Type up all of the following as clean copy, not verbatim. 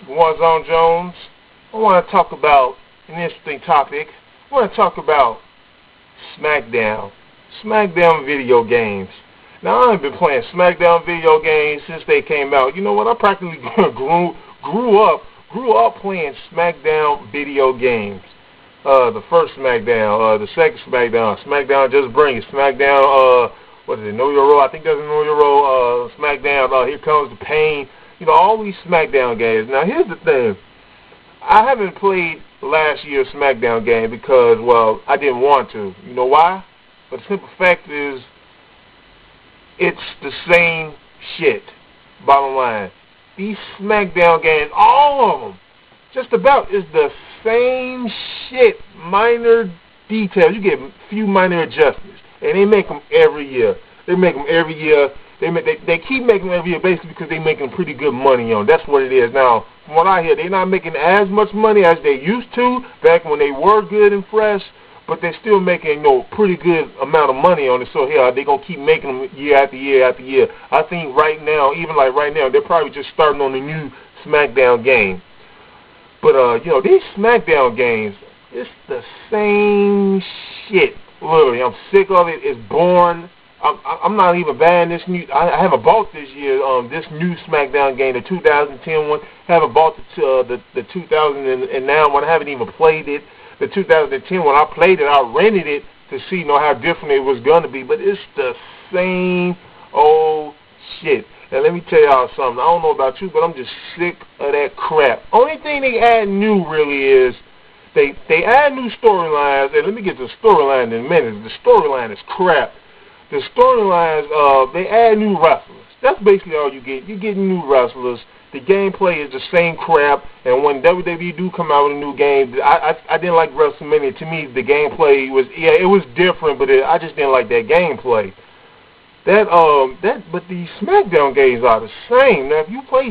Warzone Jones. I want to talk about an interesting topic. I want to talk about SmackDown. SmackDown video games. Now, I've been playing SmackDown video games since they came out. You know what? I practically grew up playing SmackDown video games. The first SmackDown, the second SmackDown, SmackDown Just Bring It, SmackDown, what is it, Know Your Role? I think that's Know Your Role, SmackDown, Here Comes the Pain. You know, all these SmackDown games. Now, here's the thing. I haven't played last year's SmackDown game because, well, I didn't want to. You know why? But the simple fact is, it's the same shit, bottom line. These SmackDown games, all of them, just about is the same shit, minor details. You get a few minor adjustments, and they make them every year. They make them every year. They keep making them every year basically because they're making pretty good money on. That's what it is. Now, from what I hear, they're not making as much money as they used to back when they were good and fresh, but they're still making, you know, pretty good amount of money on it. So here, they're going to keep making them year after year after year. I think right now, even like right now, they're probably just starting on the new SmackDown game. But, you know, these SmackDown games, it's the same shit. Literally, I'm sick of it. It's boring. I'm not even buying this new. I haven't bought this year. This new SmackDown game, the 2010 one. Haven't bought the 2009 one. I haven't even played it. The 2010 one, I played it. I rented it to see, you know, how different it was gonna be. But it's the same old shit. Now let me tell y'all something. I don't know about you, but I'm just sick of that crap. Only thing they add new really is they add new storylines. And let me get to the storyline in a minute. The storyline is crap. The storylines, they add new wrestlers. That's basically all you get. You get new wrestlers. The gameplay is the same crap. And when WWE do come out with a new game, I didn't like WrestleMania. To me, the gameplay was, yeah, it was different, but I just didn't like that gameplay. But these SmackDown games are the same. Now, if you play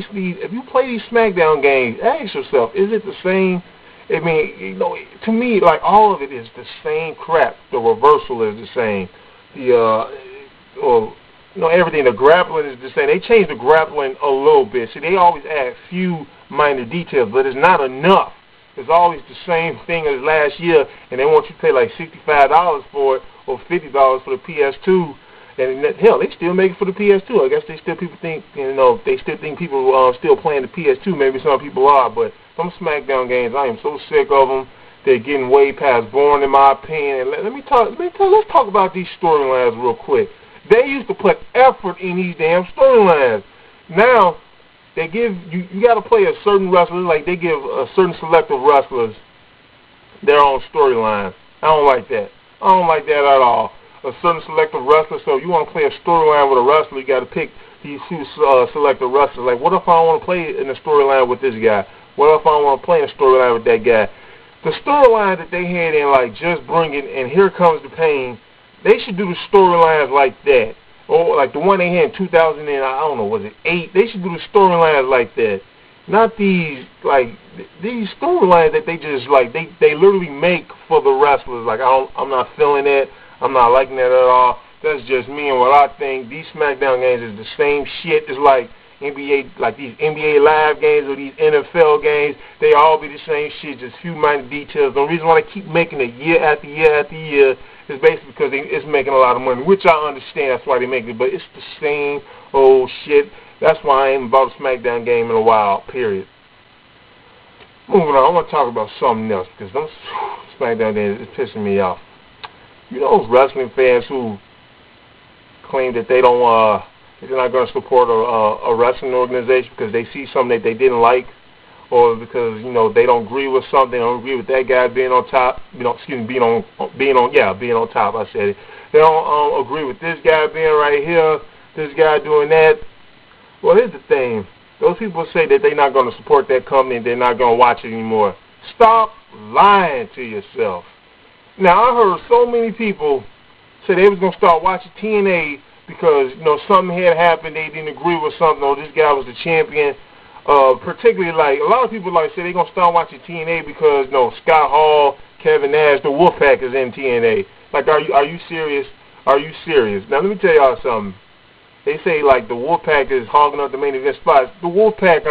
these SmackDown games, ask yourself, is it the same? I mean, you know, to me, like all of it is the same crap. The reversal is the same. You know, everything. The grappling is the same. They changed the grappling a little bit. See, they always add a few minor details, but it's not enough. It's always the same thing as last year, and they want you to pay like $65 for it or $50 for the PS2. And hell, they still make it for the PS2. I guess they still think people still playing the PS2. Maybe some people are, but some SmackDown games, I am so sick of them. They're getting way past boring, in my opinion. Let's talk about these storylines real quick. They used to put effort in these damn storylines. Now, they give you got to play a certain wrestler, like they give a certain select of wrestlers their own storyline. I don't like that. I don't like that at all. A certain select of wrestlers, so if you want to play a storyline with a wrestler, you got to pick these two selected wrestlers. Like, what if I don't want to play in a storyline with this guy? What if I don't want to play in a storyline with that guy? The storyline that they had in, like, Just Bring It and Here Comes the Pain, they should do the storylines like that. Or like the one they had in 2000 and, I don't know, was it 8? They should do the storylines like that. Not these, like, these storylines that they just, like, they literally make for the wrestlers. Like, I'm not feeling it. I'm not liking that at all. That's just me and what I think. These SmackDown games is the same shit. It's like NBA, like these NBA Live games or these NFL games. They all be the same shit, just few minor details. The reason why they keep making it year after year after year is basically because it's making a lot of money, which I understand. That's why they make it. But it's the same old shit. That's why I ain't bought a SmackDown game in a while, period. Moving on, I want to talk about something else because those SmackDown games is pissing me off. You know those wrestling fans who claim that they're not going to support a wrestling organization because they see something that they didn't like, or because, you know, they don't agree with something, don't agree with that guy being on top, being on top, I said it. They don't agree with this guy being right here, this guy doing that. Well, here's the thing. Those people say that they're not going to support that company and they're not going to watch it anymore. Stop lying to yourself. Now, I heard so many people say they was going to start watching TNA because, you know, something had happened, they didn't agree with something, or this guy was the champion. Particularly, like, a lot of people like say they're going to start watching TNA because, you know, Scott Hall, Kevin Nash, the Wolfpack is in TNA. Like, are you serious? Are you serious? Now, let me tell y'all something. they say like the Wolfpack is hogging up the main event spots. The Wolfpack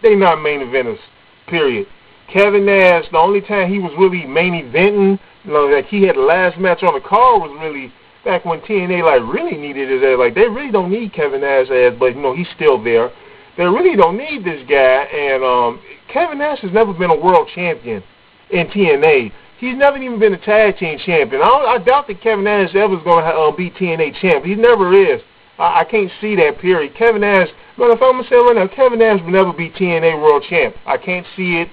they not main eventers, period. Kevin Nash, the only time he was really main eventing, like he had the last match on the card was really back when TNA like really needed his ass. Like they really don't need Kevin Nash's ass, but he's still there. They really don't need this guy, and Kevin Nash has never been a world champion in TNA. He's never even been a tag team champion. I doubt that Kevin Nash ever is going to be TNA champ. He never is. I can't see that, period. Kevin Nash, but if I'm going to say right now, Kevin Nash will never be TNA world champ. I can't see it.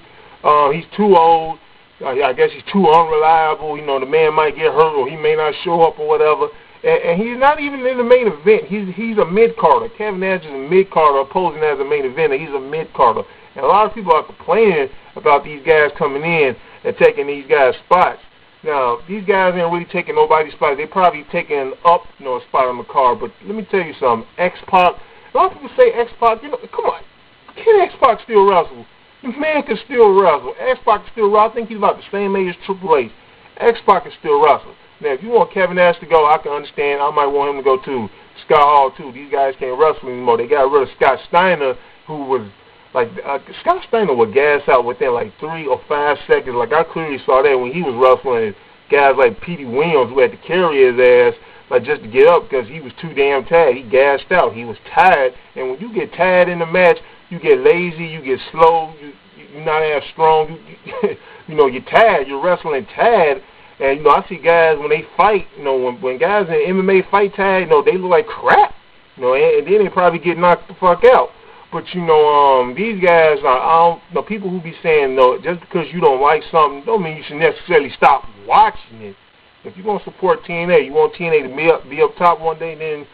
He's too old. I guess he's too unreliable. The man might get hurt or he may not show up or whatever. And he's not even in the main event. He's a mid-carder. Kevin Nash is a mid-carder opposing as a main eventer. He's a mid-carder. And a lot of people are complaining about these guys coming in and taking these guys' spots. Now, these guys ain't really taking nobody's spot. They probably taking up a spot on the card. But let me tell you something. X-Pac, a lot of people say X-Pac, come on. Can X-Pac still wrestle? The man can still wrestle. X-Pac can still wrestle. I think he's about the same age as Triple H. X-Pac can still wrestle. Now, if you want Kevin Nash to go, I can understand. I might want him to go too. Scott Hall too. These guys can't wrestle anymore. They got rid of Scott Steiner, who was like Scott Steiner would gas out within like 3 or 5 seconds. Like I clearly saw that when he was wrestling guys like Petey Williams, who had to carry his ass like just to get up because he was too damn tired. He gassed out. He was tired, and when you get tired in the match, you get lazy, you get slow, you're not as strong. You're tired. You're wrestling tired. And, I see guys when they fight, when guys in MMA fight tired, they look like crap, and then they probably get knocked the fuck out. But, these guys people who be saying, just because you don't like something, don't mean you should necessarily stop watching it. If you're going to support TNA, you want TNA to be up top one day, then,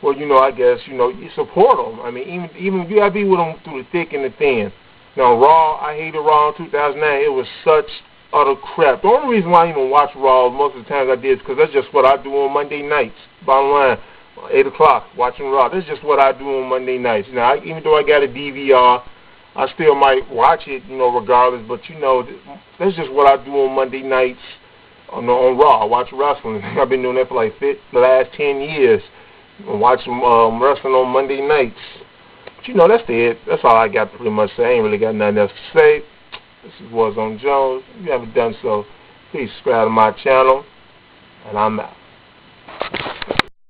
well, I guess, you support them. I mean, even you got to be with them through the thick and the thin. Now, Raw, I hated Raw in 2009. It was such utter crap. The only reason why I even watch Raw most of the times I did is because that's just what I do on Monday nights. Bottom line, 8 o'clock, watching Raw. That's just what I do on Monday nights. Now, even though I got a DVR, I still might watch it, regardless. But, that's just what I do on Monday nights on Raw. I watch wrestling. I've been doing that for like the last 10 years. I watch wrestling on Monday nights. But, that's it. That's all I got pretty much to say. I ain't really got nothing else to say. This is Warzone Jones. If you haven't done so, please subscribe to my channel. And I'm out.